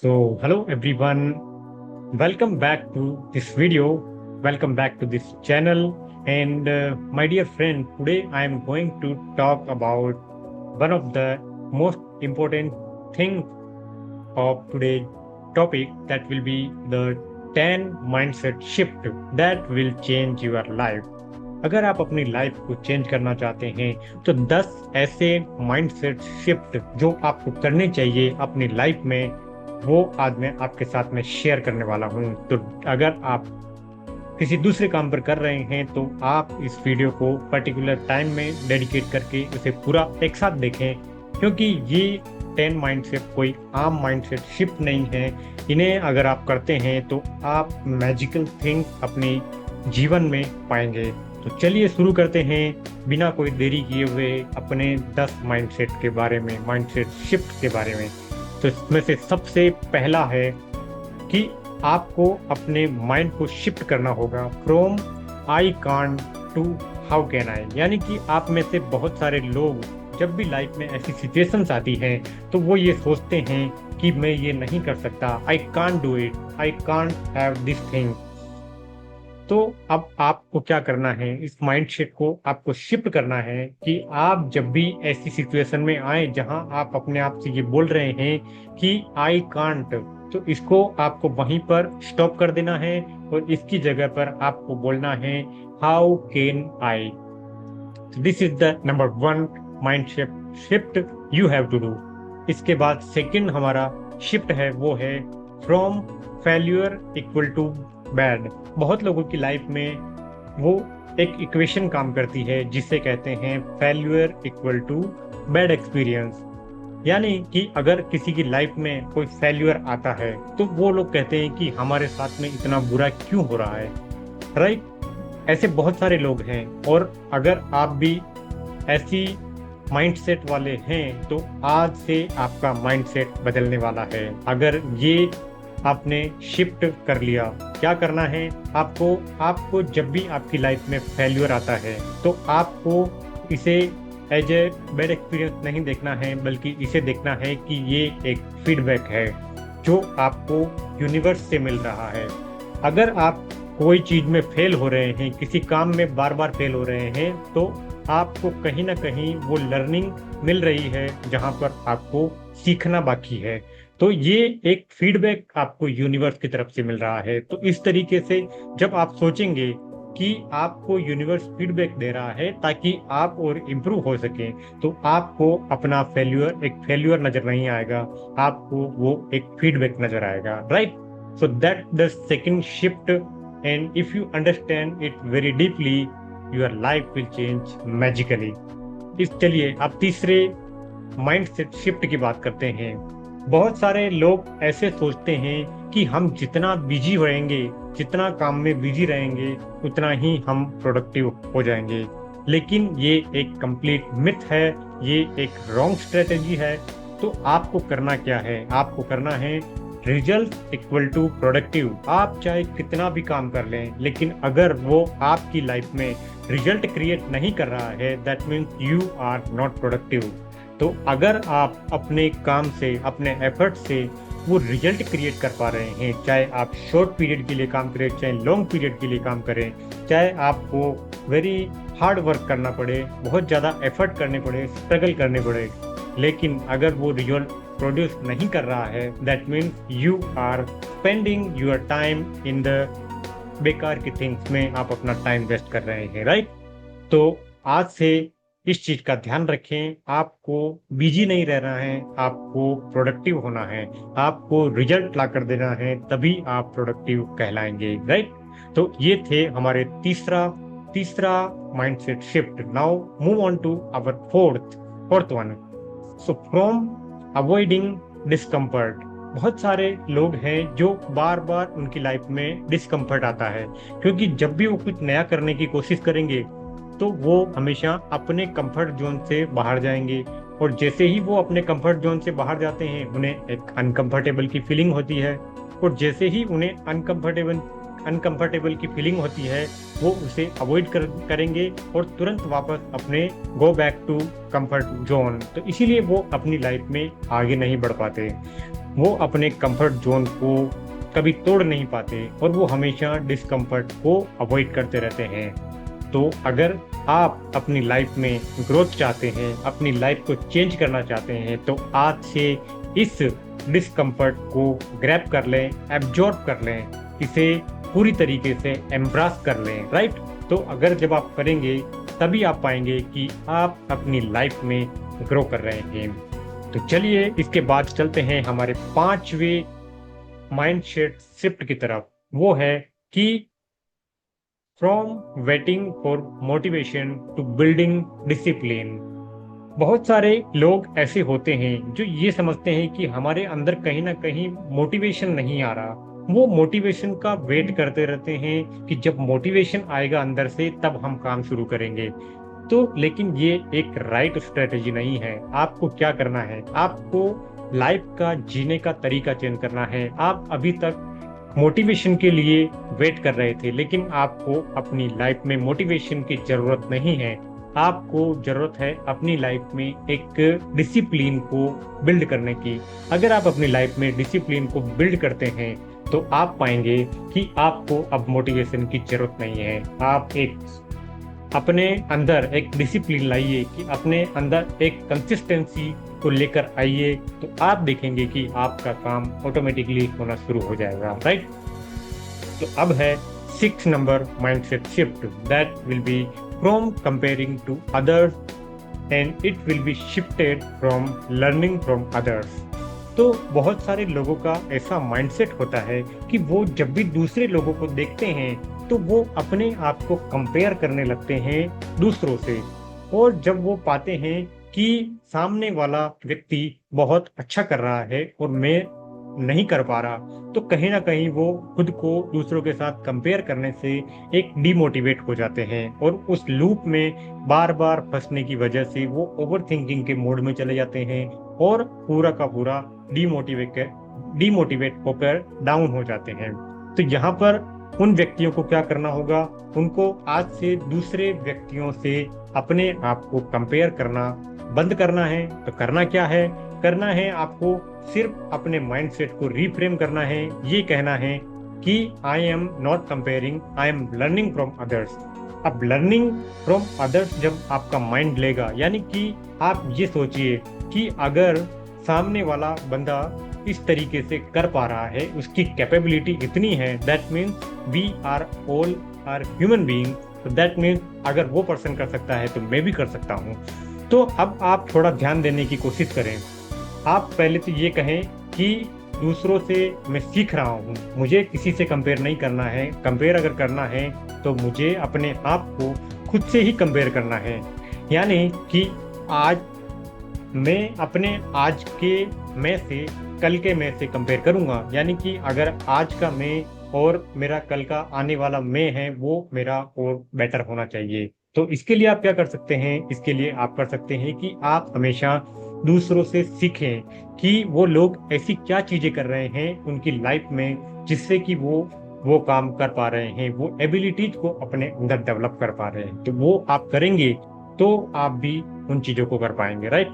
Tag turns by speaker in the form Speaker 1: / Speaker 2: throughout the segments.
Speaker 1: Hello everyone, welcome back to this video, welcome back to this channel. And my dear friend, today I am going to talk about one of the most important things of today's topic, that will be the 10 mindset shift that will change your life. अगर आप अपनी life को change करना चाहते हैं तो 10 ऐसे mindset shift जो आपको करने चाहिए अपनी लाइफ में, वो आज मैं आपके साथ में शेयर करने वाला हूं। तो अगर आप किसी दूसरे काम पर कर रहे हैं तो आप इस वीडियो को पर्टिकुलर टाइम में डेडिकेट करके उसे पूरा एक साथ देखें, क्योंकि ये 10 माइंडसेट कोई आम माइंडसेट शिफ्ट नहीं है। इन्हें अगर आप करते हैं तो आप मैजिकल थिंग्स अपने जीवन में पाएंगे। तो चलिए शुरू करते हैं बिना कोई देरी किए हुए अपने 10 माइंडसेट के बारे में, माइंडसेट शिफ्ट के बारे में। तो इसमें से सबसे पहला है कि आपको अपने माइंड को शिफ्ट करना होगा from I can't to how can I. यानी कि आप में से बहुत सारे लोग जब भी लाइफ में ऐसी सिचुएशंस आती हैं तो वो ये सोचते हैं कि मैं ये नहीं कर सकता, I can't do it, I can't have this thing. तो अब आपको क्या करना है, इस माइंडसेट को आपको शिफ्ट करना है कि आप जब भी ऐसी सिचुएशन में आए जहां आप अपने आप से ये बोल रहे हैं कि आई कांट, तो इसको आपको वहीं पर स्टॉप कर देना है और इसकी जगह पर आपको बोलना है how can I. This is the number 1 mindset shift you have to do. इसके बाद सेकंड हमारा शिफ्ट है, वो है from failure equal to bad. बहुत लोगों की लाइफ में वो एक इक्वेशन काम करती है जिसे कहते हैं failure equal to bad experience. यानी कि अगर किसी की लाइफ में कोई फेल्यूर आता है तो वो लोग कहते हैं कि हमारे साथ में इतना बुरा क्यों हो रहा है, राइट। ऐसे बहुत सारे लोग हैं, और अगर आप भी ऐसी माइंडसेट वाले हैं तो आज से आपका माइंडसेट बदलने वाला है। अगर ये आपने शिफ्ट कर लिया, क्या करना है आपको जब भी आपकी लाइफ में फेल्यूर आता है तो आपको इसे एज ए बैड एक्सपीरियंस नहीं देखना है, बल्कि इसे देखना है कि ये एक फीडबैक है जो आपको यूनिवर्स से मिल रहा है। अगर आप कोई चीज में फेल हो रहे हैं, किसी काम में बार बार फेल हो रहे हैं, तो आपको कहीं ना कहीं वो लर्निंग मिल रही है जहां पर आपको सीखना बाकी है। तो ये एक फीडबैक आपको यूनिवर्स की तरफ से मिल रहा है। तो इस तरीके से जब आप सोचेंगे कि आपको यूनिवर्स फीडबैक दे रहा है ताकि आप और इम्प्रूव हो सके, तो आपको अपना फेल्यूर एक फेल्यूर नजर नहीं आएगा, आपको वो एक फीडबैक नजर आएगा, right. So that the second shift, and if you understand it very deeply, your life will change magically. इस चलिए अब तीसरे माइंडसेट शिफ्ट की बात करते हैं। बहुत सारे लोग ऐसे सोचते हैं कि हम जितना बिजी रहेंगे, जितना काम में बिजी रहेंगे, उतना ही हम प्रोडक्टिव हो जाएंगे। लेकिन ये एक कंप्लीट मिथ है, ये एक रॉन्ग स्ट्रेटेजी है। तो आपको करना क्या है, आपको करना है रिजल्ट इक्वल टू प्रोडक्टिव। आप चाहे कितना भी काम कर लें, लेकिन अगर वो आपकी लाइफ में रिजल्ट क्रिएट नहीं कर रहा है, that means you are not productive. तो अगर आप अपने काम से, अपने एफर्ट से वो रिजल्ट क्रिएट कर पा रहे हैं, चाहे आप शॉर्ट पीरियड के लिए काम करें, चाहे लॉन्ग पीरियड के लिए काम करें, चाहे आपको वेरी हार्ड वर्क करना पड़े, बहुत ज़्यादा एफर्ट करने पड़े, स्ट्रगल करने पड़े, लेकिन अगर वो रिजल्ट प्रोड्यूस नहीं कर रहा है, that means you are spending your time in the बेकार की थिंग्स में, आप अपना टाइम वेस्ट कर रहे हैं, राइट। तो आज से इस चीज का ध्यान रखें, आपको बिजी नहीं रहना है, आपको प्रोडक्टिव होना है, आपको रिजल्ट ला कर देना है, तभी आप प्रोडक्टिव कहलाएंगे, राइट। तो ये थे हमारे तीसरा mindset shift. Now move on to our fourth one. So from avoiding discomfort. बहुत सारे लोग हैं जो बार बार उनकी लाइफ में डिस्कम्फर्ट आता है, क्योंकि जब भी वो कुछ नया करने की कोशिश करेंगे तो वो हमेशा अपने कंफर्ट जोन से बाहर जाएंगे, और जैसे ही वो अपने कंफर्ट जोन से बाहर जाते हैं उन्हें एक अनकंफर्टेबल की फीलिंग होती है, और जैसे ही उन्हें अनकंफर्टेबल की फीलिंग होती है वो उसे अवॉइड करेंगे और तुरंत वापस अपने go back to comfort zone. तो इसीलिए वो अपनी लाइफ में आगे नहीं बढ़ पाते। वो अपने कंफर्ट जोन को कभी तोड़ नहीं पाते और वो हमेशा डिस्कम्फर्ट को अवॉइड करते रहते हैं। तो अगर आप अपनी लाइफ में ग्रोथ चाहते हैं, अपनी लाइफ को चेंज करना चाहते हैं, तो आज से इस डिस्कम्फर्ट को ग्रैब कर लें, एब्जॉर्ब कर लें, इसे पूरी तरीके से एम्ब्रास कर लें, राइट। तो अगर जब आप करेंगे तभी आप पाएंगे कि आप अपनी लाइफ में ग्रो कर रहे हैं। तो चलिए इसके बाद चलते हैं हमारे 5वें माइंडसेट शिफ्ट की तरफ। वो है कि from waiting for motivation to building discipline. बहुत सारे लोग ऐसे होते हैं जो ये समझते हैं कि हमारे अंदर कहीं ना कहीं मोटिवेशन नहीं आ रहा। वो मोटिवेशन का वेट करते रहते हैं कि जब मोटिवेशन आएगा अंदर से तब हम काम शुरू करेंगे। तो लेकिन ये एक राइट स्ट्रेटेजी नहीं है। आपको क्या करना है, आपको लाइफ का जीने का तरीका चेंज करना है। आप अभी तक मोटिवेशन के लिए वेट कर रहे थे, लेकिन आपको अपनी लाइफ में मोटिवेशन की जरूरत नहीं है। आपको जरूरत है अपनी लाइफ में एक डिसिप्लिन को बिल्ड करने की। अगर आप अपनी लाइफ में डिसिप्लिन को बिल्ड करते हैं तो आप पाएंगे कि आपको अब मोटिवेशन की जरूरत नहीं है। आप एक अपने अंदर एक डिसिप्लिन लाइए, कि अपने अंदर एक कंसिस्टेंसी को लेकर आइए, तो आप देखेंगे कि आपका काम ऑटोमेटिकली होना शुरू हो जाएगा, राइट। तो अब है 6 number mindset shift, that will be from comparing to others and it will be shifted from learning from others. तो बहुत सारे लोगों का ऐसा माइंडसेट होता है कि वो जब भी दूसरे लोगों को देखते हैं तो वो अपने आप को कंपेयर करने लगते हैं दूसरों से। और जब वो पाते हैं कि सामने वाला व्यक्ति बहुत अच्छा कर रहा है और मैं नहीं कर पा रहा, तो कहीं ना कहीं वो खुद को दूसरों के साथ कंपेयर करने से एक डिमोटिवेट हो जाते हैं और उस लूप में बार बार फंसने की वजह से वो ओवर थिंकिंग के मोड में चले जाते हैं और पूरा का पूरा डिमोटिवेट होकर डाउन हो जाते हैं। तो यहाँ पर उन व्यक्तियों को क्या करना होगा, उनको आज से दूसरे व्यक्तियों से अपने आप को कंपेयर करना बंद करना है। तो करना क्या है, करना है आपको सिर्फ अपने माइंडसेट को रीफ्रेम करना है। ये कहना है कि आई am not comparing, I am learning from others. अब लर्निंग फ्रॉम अदर्स जब आपका माइंड लेगा, यानी कि आप ये सोचिए कि अगर सामने वाला बंदा इस तरीके से कर पा रहा है, उसकी कैपेबिलिटी इतनी है, that means we are all are human being. तो दैट मीन्स अगर वो पर्सन कर सकता है तो मैं भी कर सकता हूँ। तो अब आप थोड़ा ध्यान देने की कोशिश करें। आप पहले तो ये कहें कि दूसरों से मैं सीख रहा हूँ, मुझे किसी से कंपेयर नहीं करना है। कंपेयर अगर करना है तो मुझे अपने आप को खुद से ही कंपेयर करना है। यानी कि आज मैं अपने आज के मैं से कल के मैं से कंपेयर करूंगा। यानी कि अगर आज का मैं और मेरा कल का आने वाला मैं है, वो मेरा और बेटर होना चाहिए। तो इसके लिए आप क्या कर सकते हैं, इसके लिए आप कर सकते हैं कि आप हमेशा दूसरों से सीखें कि वो लोग ऐसी क्या चीजें कर रहे हैं उनकी लाइफ में जिससे कि वो काम कर पा रहे हैं, वो एबिलिटीज को अपने अंदर डेवलप कर पा रहे हैं। तो वो आप करेंगे तो आप भी उन चीजों को कर पाएंगे, राइट।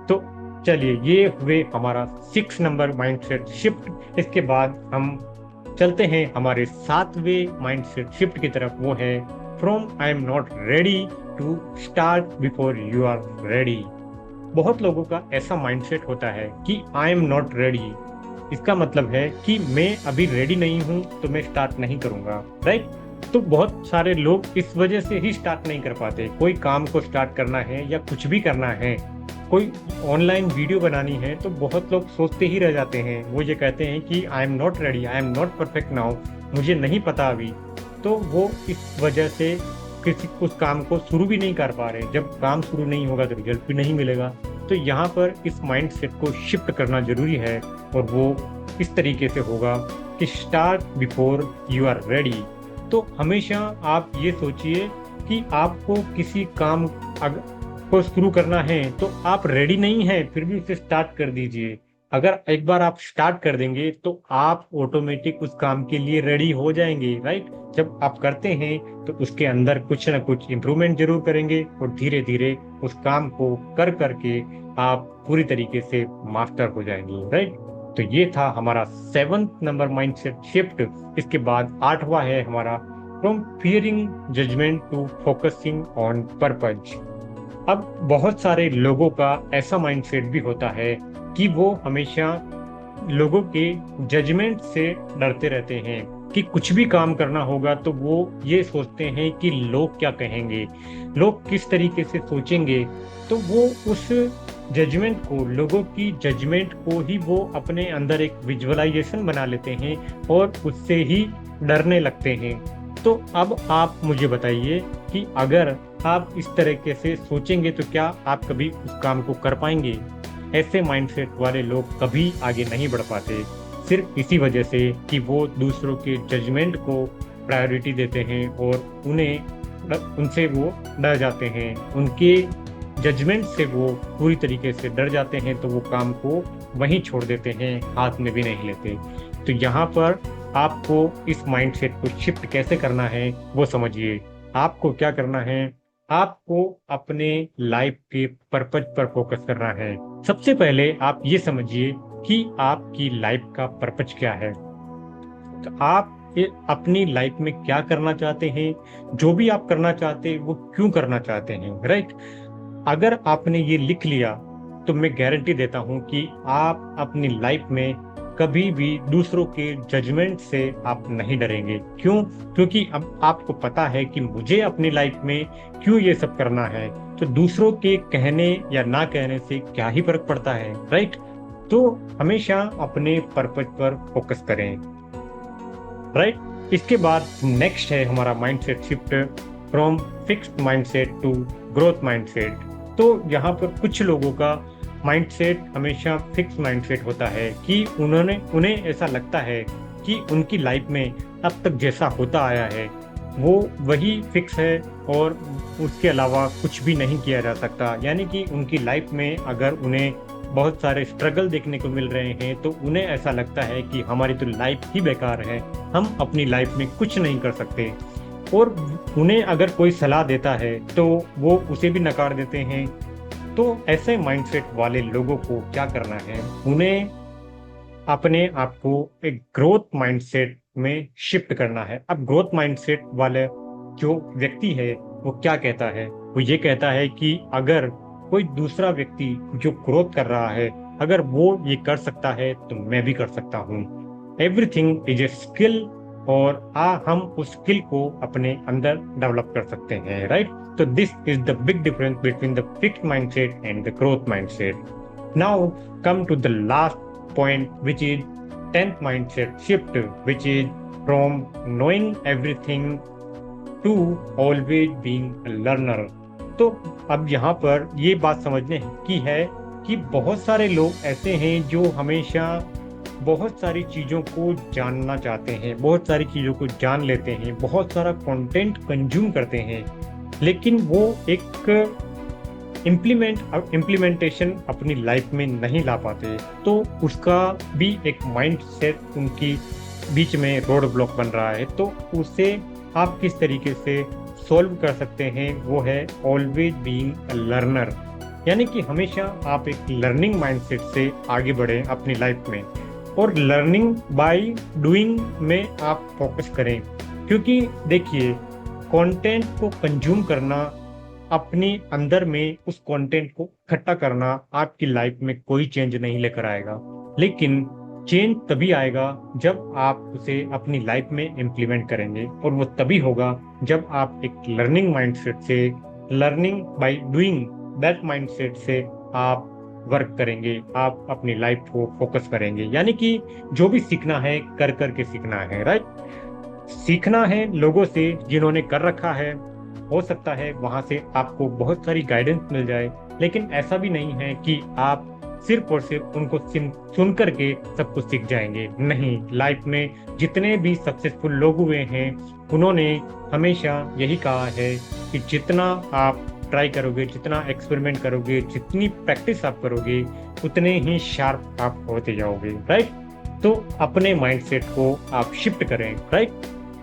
Speaker 1: तो चलिए ये हुए हमारा 6 नंबर माइंडसेट शिफ्ट। इसके बाद हम चलते हैं हमारे 7वें माइंडसेट शिफ्ट की तरफ। वो है from I am not ready to start before you are ready. बहुत लोगों का ऐसा माइंडसेट होता है कि आई एम नॉट रेडी, इसका मतलब है कि मैं अभी रेडी नहीं हूं तो मैं स्टार्ट नहीं करूंगा, राइट। तो बहुत सारे लोग इस वजह से ही स्टार्ट नहीं कर पाते। कोई काम को स्टार्ट करना है या कुछ भी करना है, कोई ऑनलाइन वीडियो बनानी है, तो बहुत लोग सोचते ही रह जाते हैं। वो ये कहते हैं कि आई am not ready, I am not perfect now, मुझे नहीं पता अभी। तो वो इस वजह से किसी उस काम को शुरू भी नहीं कर पा रहे। जब काम शुरू नहीं होगा तो रिजल्ट भी नहीं मिलेगा। तो यहाँ पर इस माइंडसेट को शिफ्ट करना जरूरी है और वो इस तरीके से होगा कि start before you are ready. तो हमेशा आप ये सोचिए कि आपको किसी काम को शुरू करना है तो आप रेडी नहीं है फिर भी उसे स्टार्ट कर दीजिए। अगर एक बार आप स्टार्ट कर देंगे तो आप ऑटोमेटिक उस काम के लिए रेडी हो जाएंगे, राइट। जब आप करते हैं तो उसके अंदर कुछ ना कुछ इम्प्रूवमेंट जरूर करेंगे और धीरे धीरे उस काम को कर करके आप पूरी तरीके से मास्टर हो जाएंगे, राइट। तो ये था हमारा 7th नंबर माइंडसेट शिफ्ट। इसके बाद 8वां है हमारा from fearing judgement to focusing on purpose. अब बहुत सारे लोगों का ऐसा माइंडसेट भी होता है कि वो हमेशा लोगों के जजमेंट से डरते रहते हैं कि कुछ भी काम करना होगा तो वो ये सोचते हैं कि लोग क्या कहेंगे, लोग किस तरीके से सोचेंगे। तो वो उस जजमेंट को, लोगों की जजमेंट को ही वो अपने अंदर एक विजुअलाइजेशन बना लेते हैं और उससे ही डरने लगते हैं। तो अब आप मुझे बताइए कि अगर आप इस तरीके से सोचेंगे तो क्या आप कभी उस काम को कर पाएंगे? ऐसे माइंडसेट वाले लोग कभी आगे नहीं बढ़ पाते, सिर्फ इसी वजह से कि वो दूसरों के जजमेंट को प्रायोरिटी देते हैं और उनसे वो डर जाते हैं, उनके जजमेंट से वो पूरी तरीके से डर जाते हैं, तो वो काम को वहीं छोड़ देते हैं, हाथ में भी नहीं लेते। तो यहाँ पर आपको इस माइंडसेट को शिफ्ट कैसे करना है वो समझिए। आपको क्या करना है, आपको अपने लाइफ के पर्पज पर फोकस करना है। सबसे पहले आप ये समझिए कि आपकी लाइफ का पर्पज क्या है। तो आप अपनी लाइफ में क्या करना चाहते हैं, जो भी आप करना चाहते हैं वो क्यों करना चाहते हैं, राइट? अगर आपने ये लिख लिया तो मैं गारंटी देता हूं कि आप अपनी लाइफ में कभी भी दूसरों के जजमेंट से आप नहीं डरेंगे। क्यों? क्योंकि अब आपको पता है कि मुझे अपनी लाइफ में क्यों ये सब करना है, तो दूसरों के कहने या ना कहने से क्या ही फर्क पड़ता है, राइट? तो हमेशा अपने पर्पज पर फोकस करें, राइट? इसके बाद नेक्स्ट है हमारा mindset shift from fixed mindset to growth mindset. तो यहाँ पर कुछ लोगों का माइंडसेट हमेशा फिक्स माइंडसेट होता है कि उन्हें ऐसा लगता है कि उनकी लाइफ में अब तक जैसा होता आया है वो वही फिक्स है और उसके अलावा कुछ भी नहीं किया जा सकता। यानी कि उनकी लाइफ में अगर उन्हें बहुत सारे स्ट्रगल देखने को मिल रहे हैं तो उन्हें ऐसा लगता है कि हमारी तो लाइफ ही बेकार है, हम अपनी लाइफ में कुछ नहीं कर सकते। और उन्हें अगर कोई सलाह देता है तो वो उसे भी नकार देते हैं। तो ऐसे माइंडसेट वाले लोगों को क्या करना है, उन्हें अपने आप को एक ग्रोथ माइंडसेट में शिफ्ट करना है। अब ग्रोथ माइंडसेट वाले जो व्यक्ति है वो क्या कहता है, वो ये कहता है कि अगर कोई दूसरा व्यक्ति जो ग्रोथ कर रहा है अगर वो ये कर सकता है तो मैं भी कर सकता हूँ। एवरीथिंग इज ए स्किल, और हम उस स्किल को अपने अंदर डेवलप कर सकते हैं, right? So this is the big difference between the fixed mindset and the growth mindset. Now come to the last point, which is 10th mindset shift, which is from knowing everything to always being a learner. तो अब यहाँ पर ये बात समझने की है कि बहुत सारे लोग ऐसे हैं जो हमेशा बहुत सारी चीज़ों को जानना चाहते हैं, बहुत सारी चीज़ों को जान लेते हैं, बहुत सारा कंटेंट कंज्यूम करते हैं, लेकिन वो एक इम्प्लीमेंटेशन अपनी लाइफ में नहीं ला पाते। तो उसका भी एक माइंडसेट उनकी बीच में रोड ब्लॉक बन रहा है। तो उसे आप किस तरीके से सॉल्व कर सकते हैं, वो है ऑलवेज बीइंग अ लर्नर। यानी कि हमेशा आप एक लर्निंग माइंडसेट से आगे बढ़ें अपनी लाइफ में, और लर्निंग बाय डूइंग में आप फोकस करें। क्योंकि देखिए, कंटेंट को कंज्यूम करना, अपने अंदर में उस कंटेंट को इकट्ठा करना आपकी लाइफ में कोई चेंज नहीं लेकर आएगा, लेकिन चेंज तभी आएगा जब आप उसे अपनी लाइफ में इम्प्लीमेंट करेंगे। और वो तभी होगा जब आप एक लर्निंग माइंडसेट से, learning by doing that mindset से आप वर्क करेंगे, आप अपनी लाइफ को फोकस करेंगे। यानी कि जो भी सीखना है कर करके सीखना है, राइट? सीखना है लोगों से जिन्होंने कर रखा है। हो सकता है वहां से आपको बहुत सारी गाइडेंस मिल जाए, लेकिन ऐसा भी नहीं है कि आप सिर्फ और सिर्फ उनको सुन करके सब कुछ सीख जाएंगे। नहीं, लाइफ में जितने भी सक्सेसफुल लोग हुए हैं उन्होंने हमेशा यही कहा है कि जितना आप ट्राई करोगे, जितना एक्सपेरिमेंट करोगे, जितनी प्रैक्टिस आप करोगे, उतने ही शार्प आप होते जाओगे, राइट? तो अपने माइंडसेट को आप शिफ्ट करें, राइट?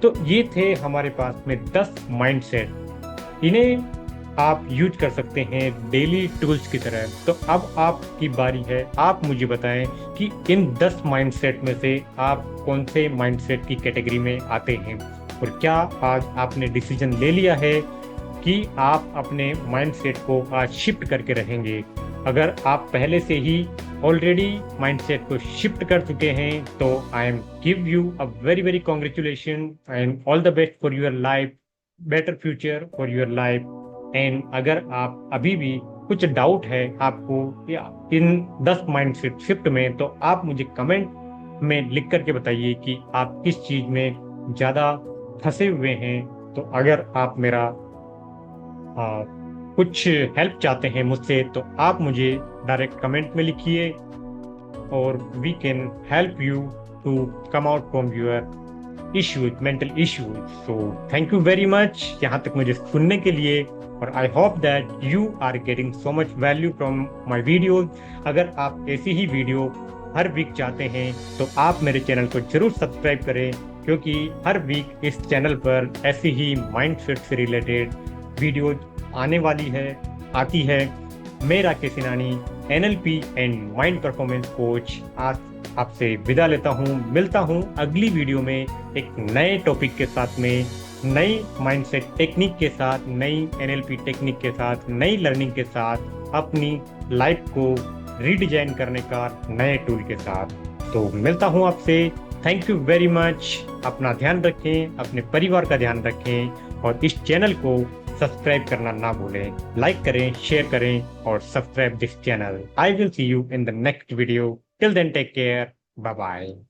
Speaker 1: तो ये थे हमारे पास में 10 माइंडसेट। इन्हें आप यूज कर सकते हैं डेली टूल्स की तरह। तो अब आपकी बारी है, आप मुझे बताएं कि इन 10 माइंडसेट में से आप कौन से माइंडसेट की कैटेगरी में आते हैं, और क्या आज आपने डिसीजन ले लिया है कि आप अपने माइंडसेट को आज शिफ्ट करके रहेंगे। अगर आप पहले से ही ऑलरेडी माइंडसेट को शिफ्ट कर चुके हैं तो I am give you a very very congratulation and all the best for your life, better future for your life. And अगर आप अभी भी कुछ डाउट है आपको या इन 10 माइंडसेट शिफ्ट में, तो आप मुझे कमेंट में लिख करके बताइए कि आप किस चीज में ज्यादा फंसे हुए हैं। तो अगर आप मेरा कुछ हेल्प चाहते हैं मुझसे तो आप मुझे डायरेक्ट कमेंट में लिखिए और we can help you to come out from your issues, mental issues. So thank you very much यहाँ तक मुझे सुनने के लिए, और I hope that you are getting so much value from my videos. अगर आप ऐसी ही वीडियो हर वीक चाहते हैं तो आप मेरे चैनल को जरूर सब्सक्राइब करें, क्योंकि हर वीक इस चैनल पर ऐसी ही माइंडसेट से रिलेटेड वीडियो आती है। मैं Rakesh Sinani, NLP and mind performance coach, आज आपसे विदा लेता हूँ। मिलता हूँ अगली वीडियो में एक नए टॉपिक के साथ में, नई माइंडसेट टेक्निक के साथ, नई NLP टेक्निक के साथ, नई लर्निंग के साथ, अपनी लाइफ को रीडिजाइन करने का नए टूल के साथ। तो मिलता हूँ आपसे। Thank you very much. अपना ध्यान रखें, अपने परिवार का ध्यान रखें, और इस चैनल को सब्सक्राइब करना ना भूलें। लाइक करें, शेयर करें और subscribe this channel. I will see you in the next video. Till then take care, bye bye.